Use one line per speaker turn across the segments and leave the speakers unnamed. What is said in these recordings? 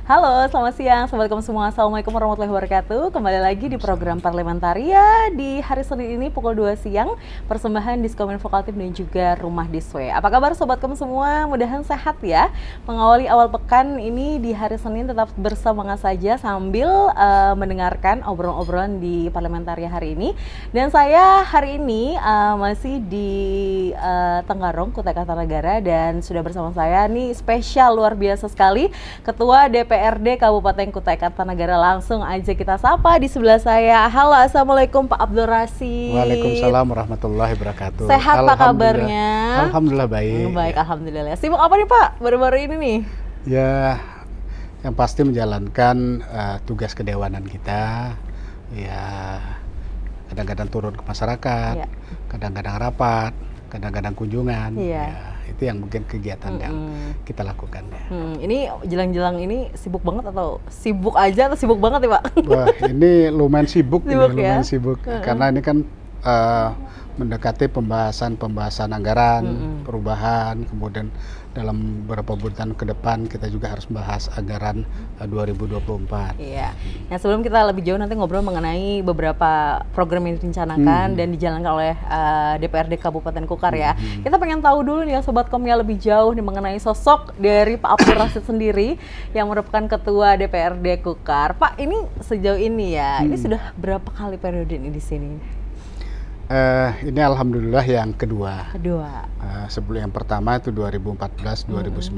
Halo, selamat siang Sobatkom semua. Assalamualaikum warahmatullahi wabarakatuh. Kembali lagi di program Parlementaria di hari Senin ini pukul 2 siang. Persembahan Diskominfo Kaltim dan juga Rumah Diswe. Apa kabar Sobatkom semua? Mudahan sehat ya. Mengawali awal pekan ini di hari Senin tetap bersemangat saja sambil mendengarkan obrolan-obrolan di Parlementaria hari ini. Dan saya hari ini masih di Tenggarong, Kutai Kartanegara, dan sudah bersama saya nih spesial luar biasa sekali Ketua DPRD Kabupaten Kutai Kartanegara. Langsung aja kita sapa di sebelah saya. Halo, assalamualaikum Pak Abdul Rasid.
Waalaikumsalam warahmatullahi wabarakatuh.
Sehat Pak kabarnya?
Alhamdulillah baik.
Baik, alhamdulillah. Sibuk apa nih Pak baru-baru ini nih?
Ya, yang pasti menjalankan tugas kedewanan kita. Ya, kadang-kadang turun ke masyarakat, kadang-kadang rapat, kadang-kadang kunjungan. Ya, itu yang mungkin kegiatan yang kita lakukan ya.
Ini jelang-jelang ini sibuk banget atau sibuk aja atau sibuk banget ya Pak?
Wah, ini lumayan sibuk,
lumayan
sibuk. Karena ini kan mendekati pembahasan anggaran, perubahan, kemudian dalam beberapa bulan ke depan kita juga harus membahas anggaran 2024.
Iya. Nah, sebelum kita lebih jauh nanti ngobrol mengenai beberapa program yang direncanakan dan dijalankan oleh DPRD Kabupaten Kukar ya. Kita pengen tahu dulu nih ya Sobatkom ya lebih jauh nih mengenai sosok dari Pak Abdul Rasid sendiri yang merupakan Ketua DPRD Kukar. Pak, ini sejauh ini ya, ini sudah berapa kali periode ini di sini?
Ini alhamdulillah yang kedua. Sebelum yang pertama itu 2014-2019,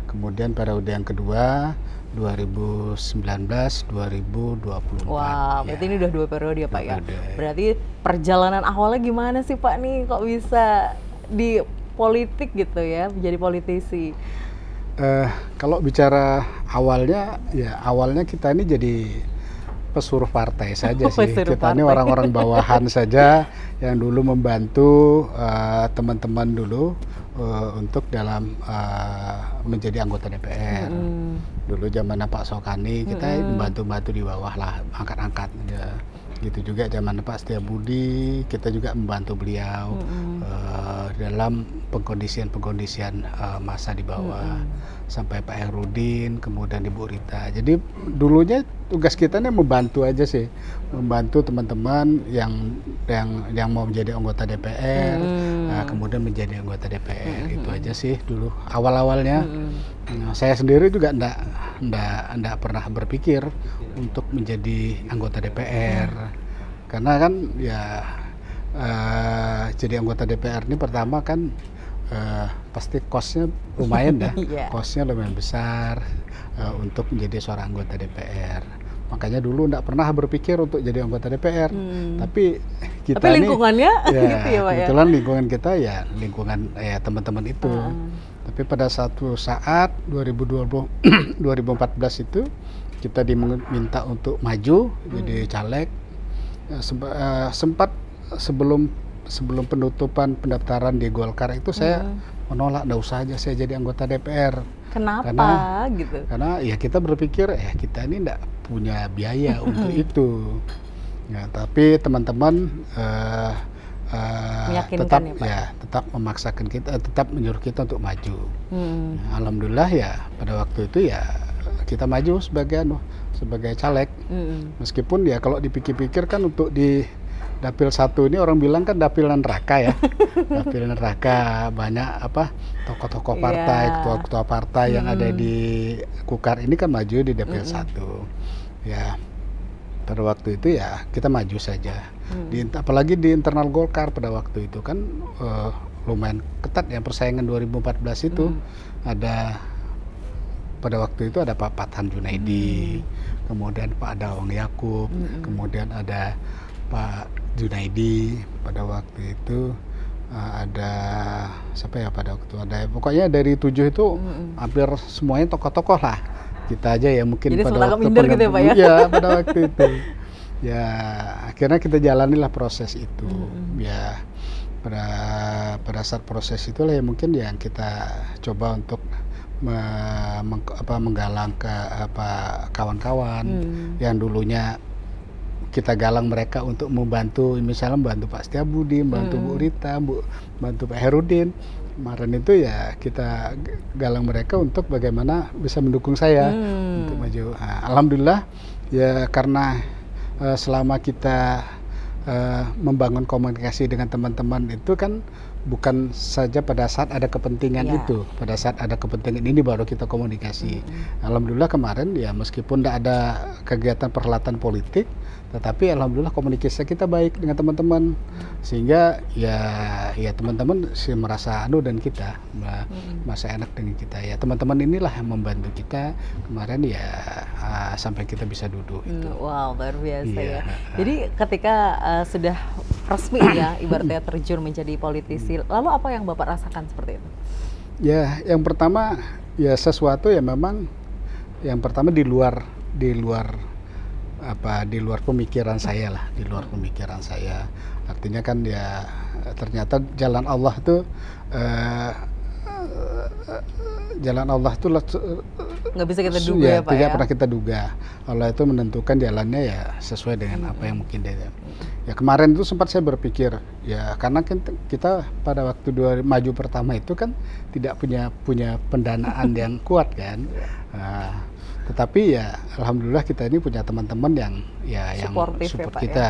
kemudian periode yang kedua 2019-2024.
Wah, berarti ini udah 2 periode ya Pak ya. Berarti perjalanan awalnya gimana sih Pak nih kok bisa di politik gitu ya, menjadi politisi?
Kalau bicara awalnya, ya awalnya kita ini jadi pesuruh partai saja sih. Kita ini orang-orang bawahan saja yang dulu membantu teman-teman dulu untuk dalam menjadi anggota DPR. Dulu zaman Pak Sokani kita membantu-bantu di bawah lah, angkat-angkat. Ya. Gitu juga zaman Pak Setiabudi kita juga membantu beliau dalam pengkondisian masa di bawah sampai Pak Herudin, kemudian Ibu Rita. Jadi dulunya tugas kita ini membantu aja sih, membantu teman-teman yang mau menjadi anggota DPR, kemudian menjadi anggota DPR. Itu aja sih dulu awal-awalnya. Nah, saya sendiri juga enggak pernah berpikir untuk menjadi anggota DPR, karena kan ya jadi anggota DPR ini pertama kan pasti kosnya lumayan dah, kosnya lumayan besar untuk menjadi seorang anggota DPR. Makanya dulu enggak pernah berpikir untuk jadi anggota DPR, tapi kita
lingkungannya
ya,
gitu ya Pak ya?
Kebetulan lingkungan kita ya lingkungan teman-teman itu. Tapi pada satu saat 2014 itu kita diminta untuk maju jadi caleg. Sempat sebelum penutupan pendaftaran di Golkar itu saya menolak, nggak usah aja saya jadi anggota DPR.
Kenapa?
Karena ya kita berpikir kita ini nggak punya biaya untuk itu. Ya, tapi teman-teman tetap memaksakan kita, tetap menyuruh kita untuk maju. Alhamdulillah ya pada waktu itu ya kita maju sebagai caleg. Meskipun ya kalau dipikir-pikir kan untuk di Dapil 1 ini orang bilang kan dapil neraka ya. Dapil neraka, banyak tokoh-tokoh partai, ketua-ketua partai yang ada di Kukar ini kan maju di Dapil 1. Ya. Pada waktu itu ya kita maju saja. Apalagi di internal Golkar pada waktu itu kan lumayan ketat ya persaingan 2014 itu. Pada waktu itu ada Pak Pathan Junaidi, kemudian Pak Dawang Yakub, kemudian ada Pak Junaidi, pada waktu itu ada siapa ya pada waktu ada pokoknya dari 7 itu hampir semuanya tokoh-tokoh lah. Kita aja ya mungkin.
Jadi
pada waktu
gitu ya Pak ya?
Ya pada waktu itu ya akhirnya kita jalanilah proses itu. Ya pada saat proses itulah ya mungkin yang kita coba untuk menggalang ke kawan-kawan yang dulunya kita galang mereka untuk membantu, misalnya membantu Pak Setiabudi, membantu Bu Rita, membantu Pak Herudin. kemarin itu ya kita galang mereka untuk bagaimana bisa mendukung saya untuk maju. Nah, alhamdulillah ya karena selama kita membangun komunikasi dengan teman-teman itu kan bukan saja pada saat ada kepentingan itu, pada saat ada kepentingan ini baru kita komunikasi. Alhamdulillah kemarin ya meskipun tidak ada kegiatan perhelatan politik, tetapi alhamdulillah komunikasi kita baik dengan teman-teman, sehingga ya teman-teman sih merasa dan kita merasa enak dengan kita. Ya teman-teman inilah yang membantu kita kemarin ya sampai kita bisa duduk itu.
Wow, luar biasa ya. Jadi ketika sudah resmi ya ibaratnya terjun menjadi politisi, lalu apa yang Bapak rasakan seperti itu?
Ya, yang pertama ya sesuatu yang memang yang pertama di luar pemikiran saya lah, di luar pemikiran saya. Artinya kan ya ternyata jalan Allah itu
nggak bisa kita duga ya Pak
tidak
ya?
pernah kita duga. Allah itu menentukan jalannya ya sesuai dengan apa yang mungkin dia. Ya kemarin itu sempat saya berpikir ya karena kita pada waktu maju pertama itu kan tidak punya pendanaan yang kuat kan. Tetapi ya alhamdulillah kita ini punya teman-teman yang support
ya,
kita.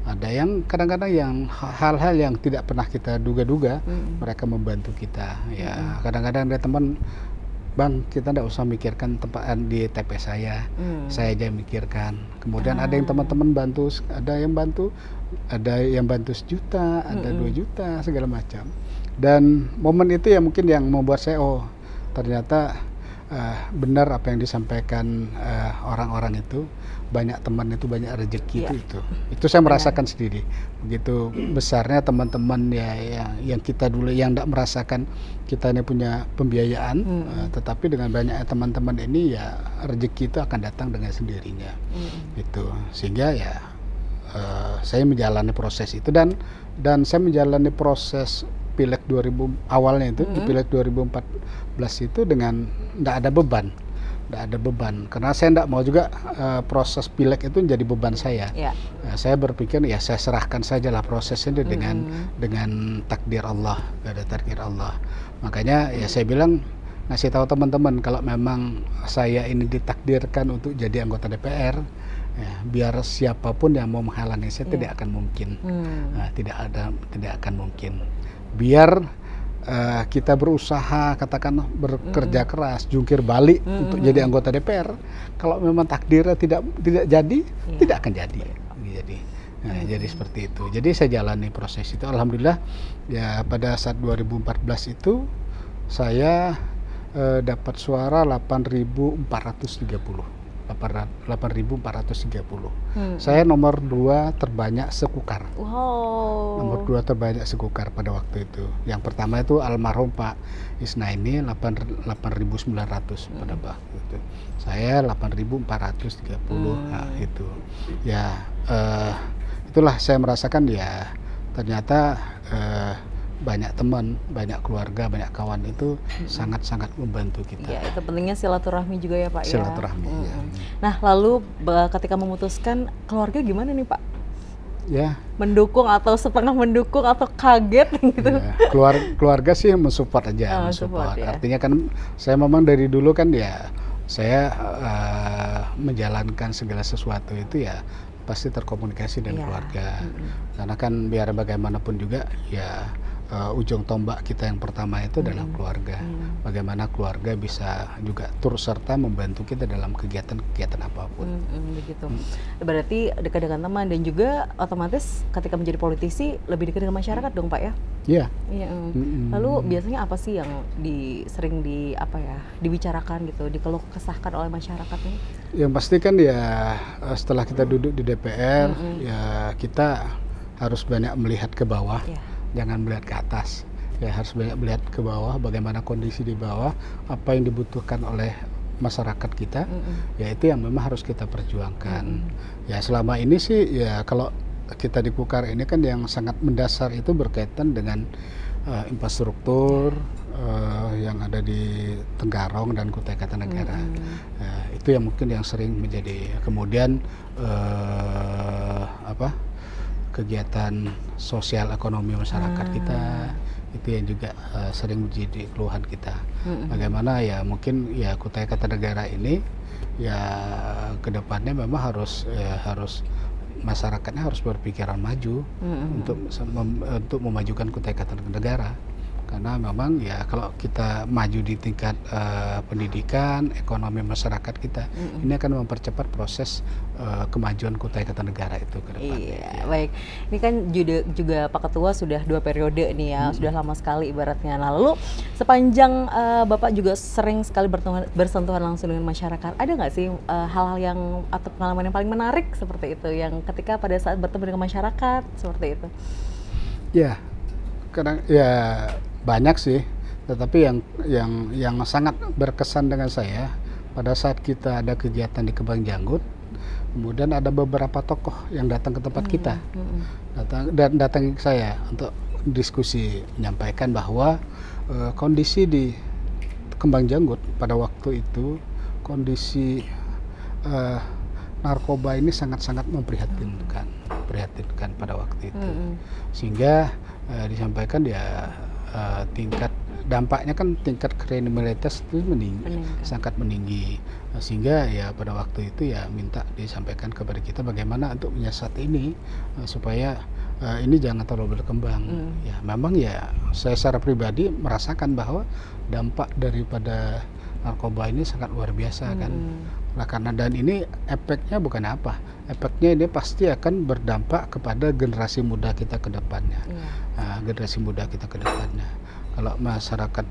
Ada yang kadang-kadang yang hal-hal yang tidak pernah kita duga-duga mereka membantu kita. Ya kadang-kadang ada teman, Bang, kita tidak usah mikirkan tempat di TP saya aja yang mikirkan. Kemudian ada yang teman-teman bantu, ada yang bantu 1 juta, ada 2 juta, segala macam. Dan momen itu ya mungkin yang membuat saya ternyata benar apa yang disampaikan orang-orang itu, banyak teman itu banyak rezeki itu saya merasakan sendiri. Begitu besarnya teman-teman yang kita dulu yang tidak merasakan kita ini punya pembiayaan, tetapi dengan banyaknya teman-teman ini ya rezeki itu akan datang dengan sendirinya. Itu sehingga ya saya menjalani proses itu dan saya menjalani proses Pileg 2000 awalnya itu di Pileg 2014 itu dengan tidak ada beban karena saya tidak mau juga proses Pileg itu menjadi beban saya. Saya berpikir ya saya serahkan sajalah prosesnya dengan takdir Allah, ada takdir Allah. Makanya ya saya bilang ngasih tahu teman-teman kalau memang saya ini ditakdirkan untuk jadi anggota DPR, ya, biar siapapun yang mau menghalangi saya tidak akan mungkin. Tidak akan mungkin. Biar kita berusaha, katakan bekerja keras, jungkir balik untuk jadi anggota DPR. Kalau memang takdirnya tidak jadi, tidak akan jadi. Jadi seperti itu. Jadi saya jalani proses itu. Alhamdulillah ya pada saat 2014 itu saya dapat suara 8.430. Saya nomor 2 terbanyak sekukar.
Wow.
Nomor 2 terbanyak sekukar pada waktu itu. Yang pertama itu almarhum Pak Isnaini 8.900 pada waktu itu. Saya 8.430. Nah, itu. Ya itulah saya merasakan ya ternyata banyak teman, banyak keluarga, banyak kawan itu sangat-sangat membantu kita.
Ya, itu pentingnya silaturahmi juga ya Pak.
Silaturahmi. Ya.
Nah, lalu ketika memutuskan keluarga gimana nih Pak?
Ya.
Mendukung atau setengah mendukung atau kaget gitu?
Ya, keluarga sih mensupport aja, mensupport. Ya. Artinya kan saya memang dari dulu kan ya saya menjalankan segala sesuatu itu ya pasti terkomunikasi dengan keluarga. Karena kan biar bagaimanapun juga ya ujung tombak kita yang pertama itu adalah keluarga. Bagaimana keluarga bisa juga turut serta membantu kita dalam kegiatan-kegiatan apapun.
Begitu. Berarti dekat dengan teman dan juga otomatis ketika menjadi politisi lebih dekat dengan masyarakat dong Pak ya?
Iya.
Lalu biasanya apa sih yang sering dibicarakan gitu, dikeluh kesahkan oleh masyarakat ini?
Yang pasti kan ya setelah kita duduk di DPR ya kita harus banyak melihat ke bawah. Jangan melihat ke atas, ya harus banyak melihat ke bawah, bagaimana kondisi di bawah, apa yang dibutuhkan oleh masyarakat kita, ya itu yang memang harus kita perjuangkan. Ya selama ini sih ya kalau kita di Kukar ini kan yang sangat mendasar itu berkaitan dengan infrastruktur yang ada di Tenggarong dan Kutai Kartanegara. Itu yang mungkin yang sering menjadi, kemudian kegiatan sosial ekonomi masyarakat kita Itu yang juga sering menjadi keluhan kita. Bagaimana ya mungkin ya Kutai Kartanegara ini ya kedepannya memang harus masyarakatnya harus berpikiran maju untuk memajukan Kutai Kartanegara. Karena memang ya kalau kita maju di tingkat pendidikan, ekonomi masyarakat kita, ini akan mempercepat proses kemajuan Kutai Kartanegara itu ke depan.
Iya, baik. Ini kan juga Pak Ketua sudah 2 periode nih ya, sudah lama sekali ibaratnya. Nah, lalu sepanjang Bapak juga sering sekali bersentuhan langsung dengan masyarakat, ada nggak sih hal-hal yang atau pengalaman yang paling menarik seperti itu, yang ketika pada saat bertemu dengan masyarakat seperti itu?
Ya, kadang ya banyak sih, tetapi yang sangat berkesan dengan saya pada saat kita ada kegiatan di Kebang Janggut, kemudian ada beberapa tokoh yang datang ke tempat kita, datang ke saya untuk diskusi, menyampaikan bahwa kondisi di Kebang Janggut pada waktu itu, kondisi narkoba ini sangat-sangat memprihatinkan pada waktu itu, sehingga disampaikan ya tingkat dampaknya kan tingkat kriminalitas itu sangat meninggi, sehingga ya pada waktu itu ya minta disampaikan kepada kita bagaimana untuk menyiasat ini supaya ini jangan terlalu berkembang. Ya memang ya saya secara pribadi merasakan bahwa dampak daripada narkoba ini sangat luar biasa kan. Nah, karena dan ini efeknya bukan apa, efeknya ini pasti akan berdampak kepada generasi muda kita ke depannya. Generasi muda kita ke depannya. Kalau masyarakat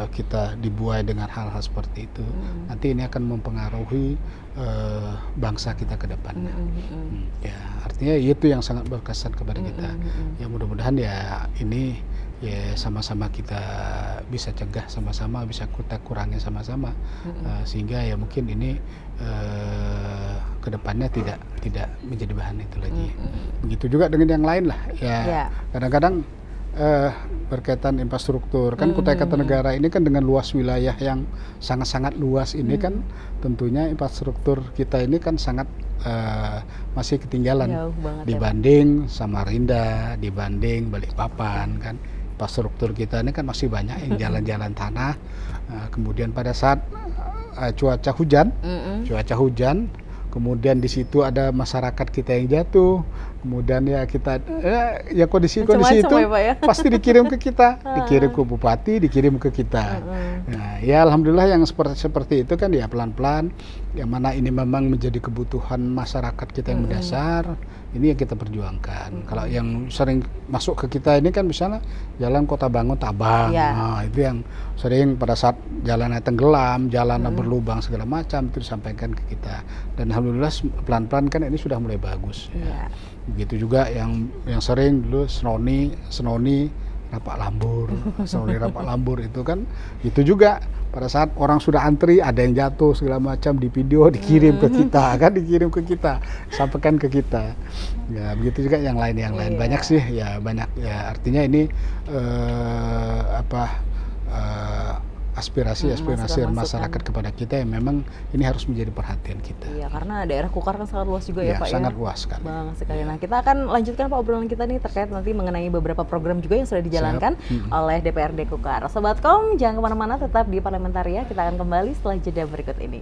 kita dibuai dengan hal-hal seperti itu, nanti ini akan mempengaruhi bangsa kita ke depannya. Ya, artinya itu yang sangat berkesan kepada kita. Ya mudah-mudahan ya ini ya sama-sama kita bisa cegah, sama-sama bisa kita kurangi sama-sama, sehingga ya mungkin ini kedepannya tidak menjadi bahan itu lagi. Begitu juga dengan yang lain lah ya. Kadang-kadang berkaitan infrastruktur kan Kutai Kartanegara ini kan dengan luas wilayah yang sangat-sangat luas ini kan tentunya infrastruktur kita ini kan sangat masih ketinggalan dibanding Samarinda, dibanding Balikpapan kan. Infrastruktur kita ini kan masih banyak yang jalan-jalan tanah, kemudian pada saat cuaca hujan, kemudian di situ ada masyarakat kita yang jatuh, kemudian ya kita ya kondisi itu ya, pasti dikirim ke kita, dikirim ke bupati, dikirim ke kita. Nah, ya alhamdulillah yang seperti itu kan ya pelan-pelan, yang mana ini memang menjadi kebutuhan masyarakat kita yang mendasar, ini yang kita perjuangkan. Kalau yang sering masuk ke kita ini kan misalnya jalan Kota Bangun Tabang, nah, itu yang sering pada saat jalannya tenggelam, jalannya berlubang segala macam itu disampaikan ke kita. Dan alhamdulillah pelan-pelan kan ini sudah mulai bagus. Ya. Begitu juga yang sering dulu Senoni Rapak Lambur, Senoni Rapak Lambur itu kan itu juga pada saat orang sudah antri ada yang jatuh segala macam di video dikirim ke kita kan, dikirim ke kita, sampaikan ke kita. Ya begitu juga yang lain banyak sih ya, banyak ya, artinya ini aspirasi masyarakat kepada kita yang memang ini harus menjadi perhatian kita. Iya,
karena daerah Kukar kan sangat luas juga ya Pak.
Sangat luas sekali.
Banget sekali. Nah, kita akan lanjutkan Pak obrolan kita nih terkait nanti mengenai beberapa program juga yang sudah dijalankan oleh DPRD Kukar. Sobatkom, jangan kemana-mana, tetap di Parlementaria. Kita akan kembali setelah jeda berikut ini.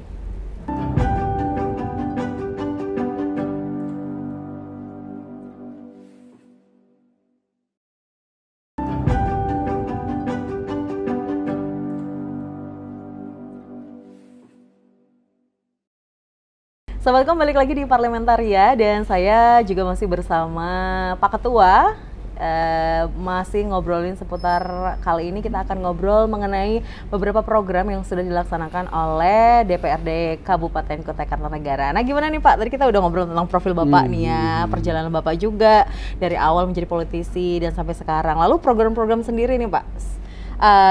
Sobatkom, balik lagi di Parlementaria dan saya juga masih bersama Pak Ketua. Masih ngobrolin seputar, kali ini kita akan ngobrol mengenai beberapa program yang sudah dilaksanakan oleh DPRD Kabupaten Kutai Kartanegara. Nah gimana nih Pak, tadi kita udah ngobrol tentang profil Bapak nih ya, perjalanan Bapak juga dari awal menjadi politisi dan sampai sekarang. Lalu program-program sendiri nih Pak,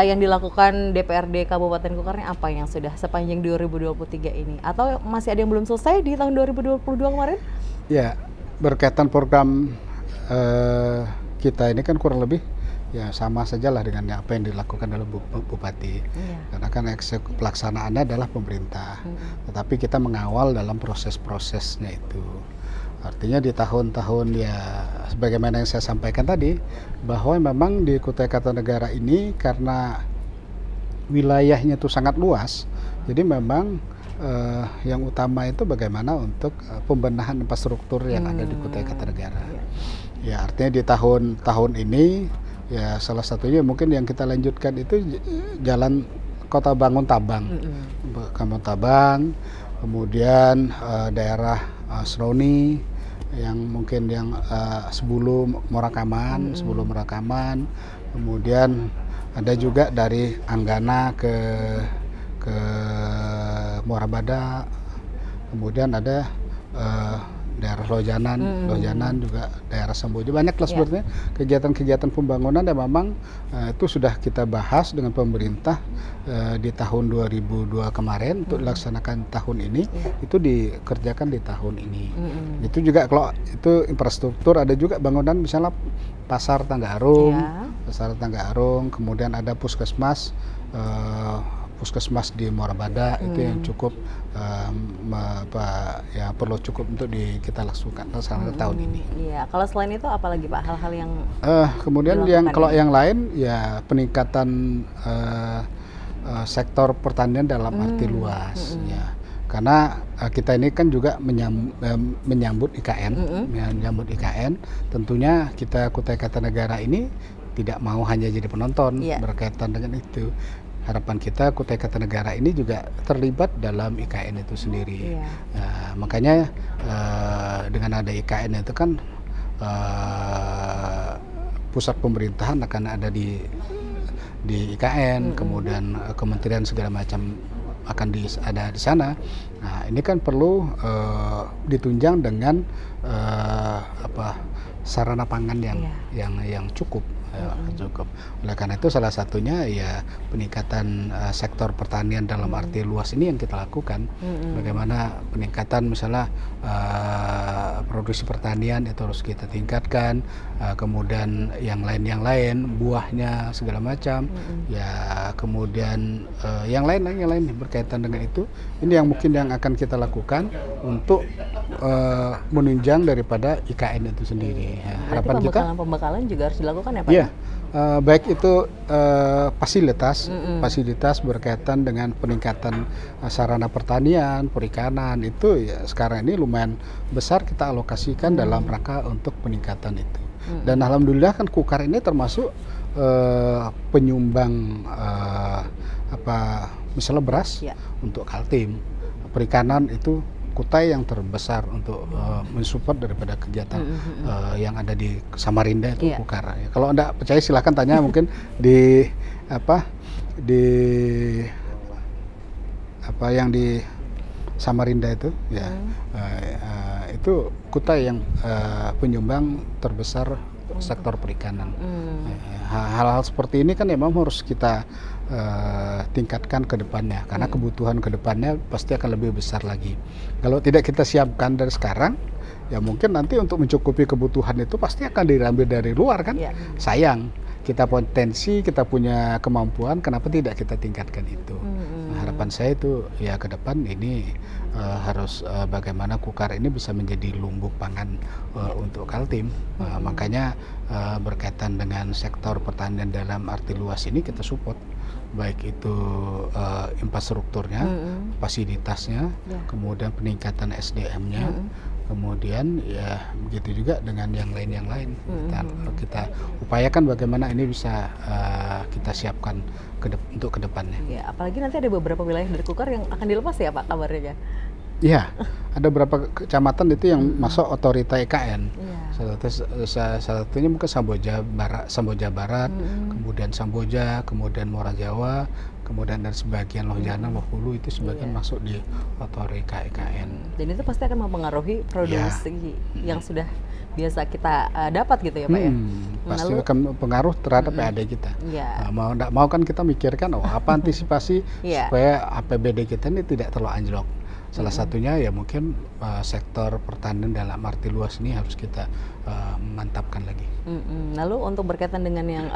yang dilakukan DPRD Kabupaten Kukar ini apa yang sudah sepanjang 2023 ini? Atau masih ada yang belum selesai di tahun 2022 kemarin? Ya,
berkaitan program kita ini kan kurang lebih ya sama saja lah dengan apa yang dilakukan oleh Bupati. Karena kan pelaksanaannya adalah pemerintah, tetapi kita mengawal dalam proses-prosesnya itu. Artinya di tahun-tahun ya sebagaimana yang saya sampaikan tadi, bahwa memang di Kutai Kartanegara ini karena wilayahnya itu sangat luas, jadi memang yang utama itu bagaimana untuk pembenahan infrastruktur yang ada di Kutai Kartanegara. Ya artinya di tahun ini ya salah satunya mungkin yang kita lanjutkan itu jalan Kota Bangun Tabang, Bangun Tabang, kemudian daerah Seroni yang mungkin yang sebelum Morakaman, kemudian ada juga dari Anggana ke Morabada, kemudian ada daerah Lojanan juga daerah Samboja, banyak lah sebetulnya kegiatan-kegiatan pembangunan yang memang itu sudah kita bahas dengan pemerintah di tahun 2002 kemarin untuk dilaksanakan tahun ini, itu dikerjakan di tahun ini. Itu juga kalau itu infrastruktur, ada juga bangunan misalnya Pasar Tangga Arung, kemudian ada puskesmas di Morabada, itu yang cukup perlu cukup untuk kita laksanakan tahun ini.
Iya, kalau selain itu apalagi Pak hal-hal yang
kemudian kalau yang lain ya peningkatan sektor pertanian dalam arti luas ya. Karena kita ini kan juga menyambut IKN, tentunya kita Kutai Kartanegara ini tidak mau hanya jadi penonton berkaitan dengan itu. Harapan kita Kutai Kartanegara ini juga terlibat dalam IKN itu sendiri. Nah, makanya dengan ada IKN itu kan pusat pemerintahan akan ada di IKN, kemudian kementerian segala macam akan ada di sana. Nah, ini kan perlu ditunjang dengan sarana pangan yang cukup. Oleh karena itu salah satunya ya peningkatan sektor pertanian dalam arti luas ini yang kita lakukan. Bagaimana peningkatan misalnya produksi pertanian itu harus kita tingkatkan, kemudian yang lain buahnya segala macam, ya kemudian yang lain berkaitan dengan itu. Ini yang mungkin yang akan kita lakukan untuk menunjang daripada IKN itu sendiri.
Harapan kita pembekalan juga harus dilakukan ya Pak?
Iya, baik itu fasilitas berkaitan dengan peningkatan sarana pertanian, perikanan, itu ya sekarang ini lumayan besar kita alokasikan dalam rangka untuk peningkatan itu. Dan alhamdulillah kan Kukar ini termasuk penyumbang misalnya beras untuk Kaltim, perikanan itu Kutai yang terbesar untuk mensupport daripada kegiatan yang ada di Samarinda itu Kukar. Ya, kalau Anda percaya silahkan tanya mungkin di yang di Samarinda itu ya itu Kutai yang penyumbang terbesar sektor perikanan. Hal-hal seperti ini kan memang harus kita tingkatkan ke depannya, karena kebutuhan ke depannya pasti akan lebih besar lagi. Kalau tidak kita siapkan dari sekarang, ya mungkin nanti untuk mencukupi kebutuhan itu pasti akan diambil dari luar kan. Sayang, kita potensi, kita punya kemampuan, kenapa tidak kita tingkatkan itu. Nah, harapan saya itu ya ke depan ini harus bagaimana Kukar ini bisa menjadi lumbung pangan untuk Kaltim. Makanya berkaitan dengan sektor pertanian dalam arti luas ini kita support, baik itu infrastrukturnya, fasilitasnya, kemudian peningkatan SDM-nya, kemudian ya begitu juga dengan yang lain. Kita upayakan bagaimana ini bisa kita siapkan untuk kedepannya.
Ya, apalagi nanti ada beberapa wilayah dari Kukar yang akan dilepas ya Pak kabarnya.
Iya, ada beberapa kecamatan itu yang masuk otorita IKN. Salah satunya mungkin Samboja Barat, kemudian Samboja, kemudian Muara Jawa, kemudian dan sebagian Lohjana, Lohulu itu sebagian masuk di otorita IKN.
Dan itu pasti akan mempengaruhi produksi yang sudah biasa kita dapat gitu ya Pak ya?
Pasti akan pengaruh terhadap PAD kita. Mau tidak mau kan kita mikirkan apa antisipasi supaya APBD kita ini tidak terlalu anjlok. Salah satunya ya mungkin sektor pertanian dalam arti luas ini harus kita mantapkan lagi.
Lalu untuk berkaitan dengan yang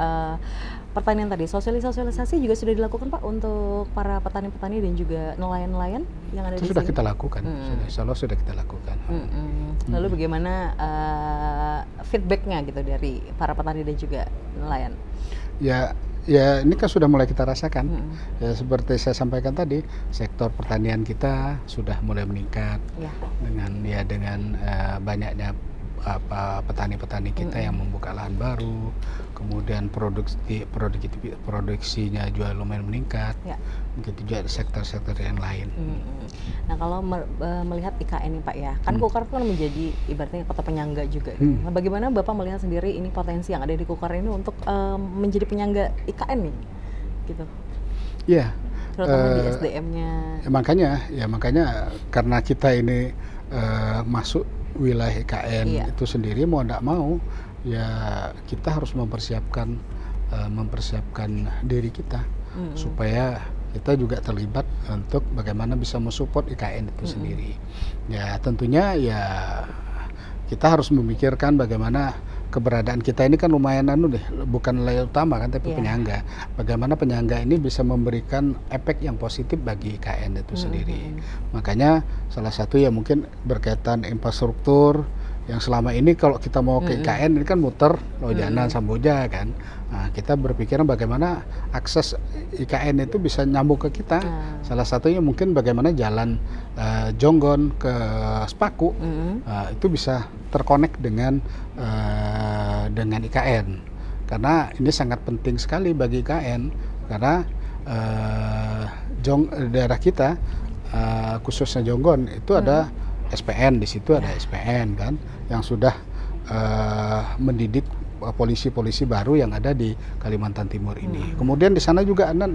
pertanian tadi, sosialisasi juga sudah dilakukan Pak untuk para petani-petani dan juga nelayan-nelayan yang ada di sini?
Sudah kita lakukan, insya Allah sudah kita lakukan.
Lalu bagaimana feedbacknya gitu dari para petani dan juga nelayan?
Ya ini kan sudah mulai kita rasakan. Ya, seperti saya sampaikan tadi, sektor pertanian kita sudah mulai meningkat dengan banyaknya petani-petani kita yang membuka lahan baru, kemudian produksinya juga lumayan meningkat. Begitu juga sektor-sektor yang lain.
Nah kalau melihat IKN nih Pak ya, kan Kukar kan menjadi ibaratnya kota penyangga juga. Nah, bagaimana Bapak melihat sendiri ini potensi yang ada di Kukar ini untuk menjadi penyangga IKN nih, gitu?
Iya.
Terutama di SDM-nya.
Makanya karena kita ini masuk wilayah IKN itu sendiri, mau tidak mau ya kita harus mempersiapkan diri kita supaya kita juga terlibat untuk bagaimana bisa mensupport IKN itu sendiri. Ya tentunya ya kita harus memikirkan bagaimana keberadaan kita ini kan lumayan bukan nilai utama kan, tapi penyangga. Bagaimana penyangga ini bisa memberikan efek yang positif bagi IKN itu sendiri. Makanya salah satu ya mungkin berkaitan infrastruktur yang selama ini kalau kita mau ke IKN ini kan muter Lojanan, Samboja kan. Nah, kita berpikiran bagaimana akses IKN itu bisa nyambung ke kita. Salah satunya mungkin bagaimana jalan Jonggon ke Sepaku itu bisa terkonek dengan IKN. Karena ini sangat penting sekali bagi IKN karena daerah kita khususnya Jonggon itu ada SPN, di situ ada SPN kan yang sudah mendidik polisi-polisi baru yang ada di Kalimantan Timur ini. Kemudian di sana juga ada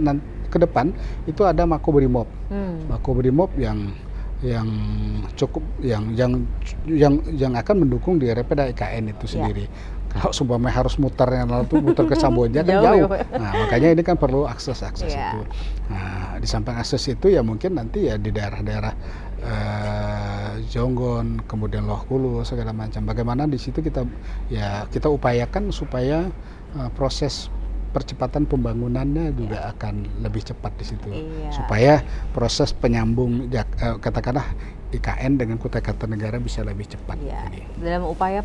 ke depan itu ada Makobrimob. Makobrimob yang cukup yang akan mendukung di Repeda IKN itu sendiri. Kalau sumpahnya harus muter ke Samboja kan jauh. Nah, makanya ini kan perlu akses itu. Nah, di samping akses itu ya mungkin nanti ya di daerah-daerah Jonggon, kemudian Lohkulu segala macam. Bagaimana di situ kita upayakan supaya proses percepatan pembangunannya juga akan lebih cepat di situ. Supaya proses penyambung katakanlah IKN dengan Kutai Kartanegara bisa lebih cepat.
Dalam upaya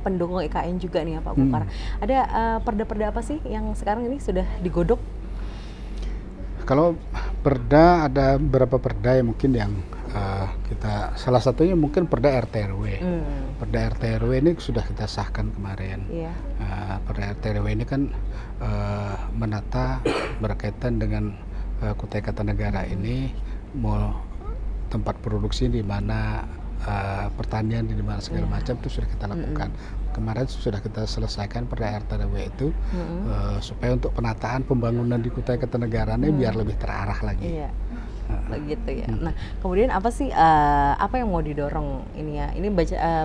pendukung IKN juga nih ya Pak Kukar. Ada perda-perda apa sih yang sekarang ini sudah digodok?
Kalau perda ada beberapa perda yang mungkin yang kita salah satunya mungkin perda RT/RW. Perda RT/RW ini sudah kita sahkan kemarin. Perda RT/RW ini kan menata berkaitan dengan Kutai Kartanegara ini mau tempat produksi di mana, pertanian di mana segala macam itu sudah kita lakukan. Kemarin sudah kita selesaikan perda RT/RW itu supaya untuk penataan pembangunan di Kutai Kartanegara ini biar lebih terarah lagi.
Begitu ya. Nah, kemudian apa sih apa yang mau didorong ini ya? Ini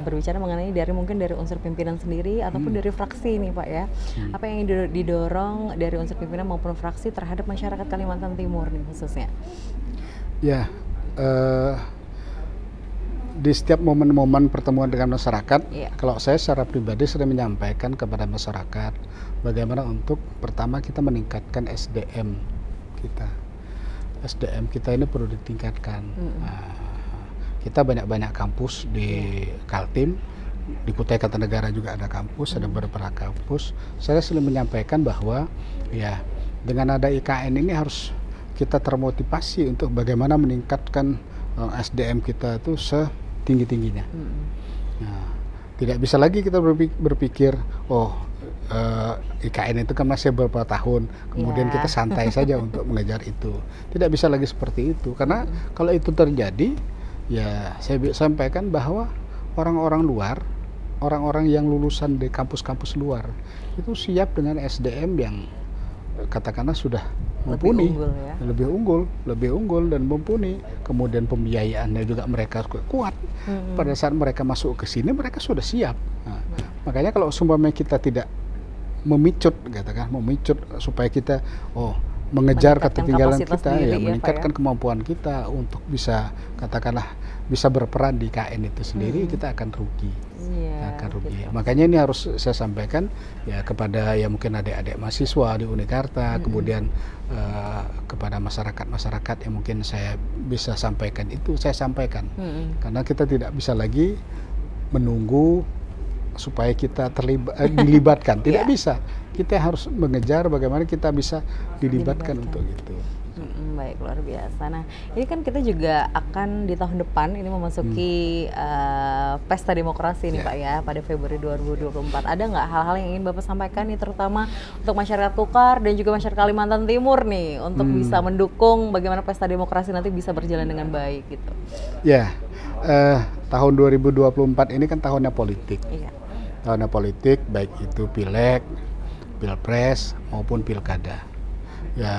berbicara mengenai mungkin dari unsur pimpinan sendiri ataupun dari fraksi nih Pak ya. Apa yang didorong dari unsur pimpinan maupun fraksi terhadap masyarakat Kalimantan Timur nih khususnya?
Ya, di setiap momen-momen pertemuan dengan masyarakat, kalau saya secara pribadi sudah menyampaikan kepada masyarakat bagaimana untuk pertama kita meningkatkan SDM kita. SDM kita ini perlu ditingkatkan. Kita banyak-banyak kampus di Kaltim, di Kutai Kartanegara juga ada kampus, ada beberapa kampus. Saya selalu menyampaikan bahwa ya dengan ada IKN ini harus kita termotivasi untuk bagaimana meningkatkan SDM kita itu setinggi-tingginya. Nah, tidak bisa lagi kita berpikir IKN itu kan masih beberapa tahun, kemudian kita santai saja untuk mengejar itu. Tidak bisa lagi seperti itu, karena kalau itu terjadi, ya saya sampaikan bahwa orang-orang luar, orang-orang yang lulusan di kampus-kampus luar, itu siap dengan SDM yang katakanlah sudah mumpuni, lebih unggul dan mumpuni. Kemudian pembiayaannya juga mereka kuat. Pada saat mereka masuk ke sini, mereka sudah siap. Nah, makanya kalau seumpamanya kita tidak memicut supaya kita mengejar ketertinggalan
kapasitas
kita,
diri
ya
ya, Pak,
meningkatkan
ya.
kemampuan kita untuk bisa katakanlah bisa berperan di KN itu sendiri, kita akan rugi.
Iya,
Akan rugi.
gitu.
Makanya ini harus saya sampaikan ya kepada ya mungkin adik-adik mahasiswa di Unikarta, kemudian kepada masyarakat-masyarakat yang mungkin saya bisa sampaikan itu saya sampaikan. Karena kita tidak bisa lagi menunggu supaya kita dilibatkan, tidak bisa. Kita harus mengejar bagaimana kita bisa dilibatkan untuk itu.
Baik, luar biasa. Nah, ini kan kita juga akan di tahun depan ini memasuki pesta demokrasi nih Pak ya, pada Februari 2024. Ada nggak hal-hal yang ingin Bapak sampaikan nih, terutama untuk masyarakat Kukar dan juga masyarakat Kalimantan Timur nih, untuk bisa mendukung bagaimana pesta demokrasi nanti bisa berjalan dengan baik gitu?
Ya, tahun 2024 ini kan tahunnya politik.
Iya.
Tahunnya politik, baik itu pileg, pilpres maupun pilkada. Ya,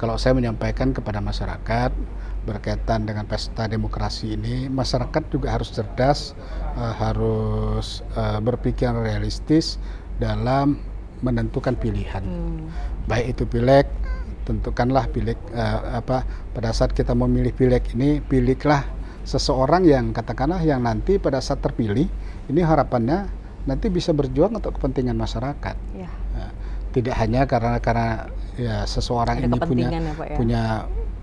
kalau saya menyampaikan kepada masyarakat berkaitan dengan pesta demokrasi ini, masyarakat juga harus cerdas, harus berpikir realistis dalam menentukan pilihan. Baik itu pileg, tentukanlah pileg pada saat kita memilih pileg ini, pilihlah seseorang yang katakanlah yang nanti pada saat terpilih, ini harapannya nanti bisa berjuang untuk kepentingan masyarakat.
Ya.
Tidak hanya karena ya seseorang
ada
ini
ya, Pak, ya?
punya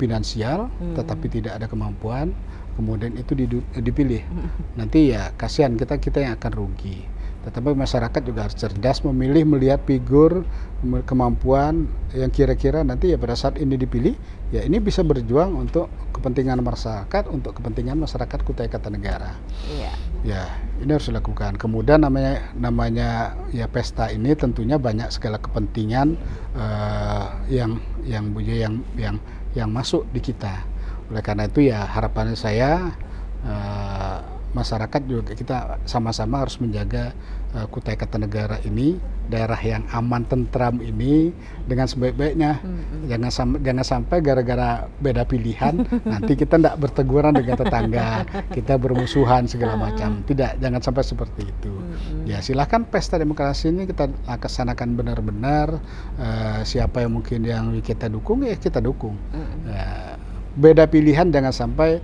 finansial, tetapi tidak ada kemampuan, kemudian itu dipilih. Nanti ya kasihan kita yang akan rugi. Tetapi masyarakat juga harus cerdas memilih, melihat figur, kemampuan yang kira-kira nanti ya pada saat ini dipilih, ya ini bisa berjuang untuk kepentingan masyarakat, untuk kepentingan masyarakat Kutai Kartanegara. Iya. Ya, ini harus dilakukan. Kemudian namanya ya pesta ini tentunya banyak segala kepentingan yang masuk di kita. Oleh karena itu ya harapannya saya masyarakat juga kita sama-sama harus menjaga Kutai Kartanegara ini, daerah yang aman tentram ini dengan sebaik-baiknya. Jangan sampai gara-gara beda pilihan nanti kita tidak berteguran dengan tetangga, kita bermusuhan segala macam. Tidak, jangan sampai seperti itu. Ya silahkan pesta demokrasi ini kita laksanakan benar-benar. Siapa yang mungkin yang kita dukung ya kita dukung. Beda pilihan jangan sampai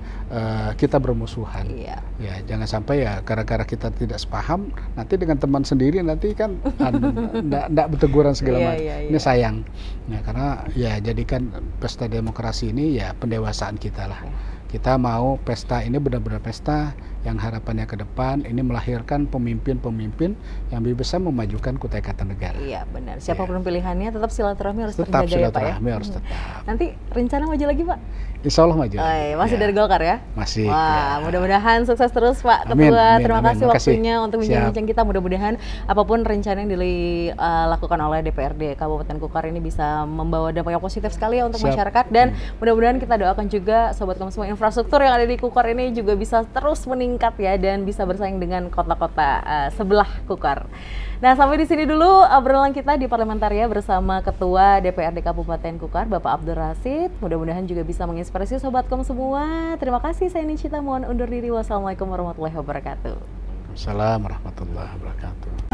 kita bermusuhan. Iya. Ya jangan sampai ya gara-gara kita tidak sepaham nanti dengan teman sendiri nanti kan tidak berteguran segala macam. Ini sayang. Nah, karena ya jadikan pesta demokrasi ini ya pendewasaan kita lah. Kita mau pesta ini benar-benar pesta yang harapannya ke depan ini melahirkan pemimpin-pemimpin yang bisa memajukan Kutai Kartanegara. Iya benar. Siapapun pilihannya tetap silaturahmi harus terjaga ya Pak ya. Harus tetap. Nanti rencana maju lagi Pak? Insya Allah maju. Masih dari Golkar ya? Masih. Wah, mudah-mudahan sukses terus Pak Ketua. Terima kasih waktunya untuk bincang-bincang kita. Mudah-mudahan apapun rencana yang dilakukan oleh DPRD Kabupaten Kukar ini bisa membawa dampak yang positif sekali ya untuk masyarakat, dan mudah-mudahan kita doakan juga sobat kami semua infrastruktur yang ada di Kukar ini juga bisa terus meningkat ya dan bisa bersaing dengan kota-kota sebelah Kukar. Nah, sampai di sini dulu obrolan kita di Parlementaria bersama Ketua DPRD Kabupaten Kukar, Bapak Abdul Rasid. Mudah-mudahan juga bisa menginspirasi sobatkom semua. Terima kasih, saya Nishita, mohon undur diri. Wassalamualaikum warahmatullahi wabarakatuh. Assalamualaikum warahmatullahi wabarakatuh.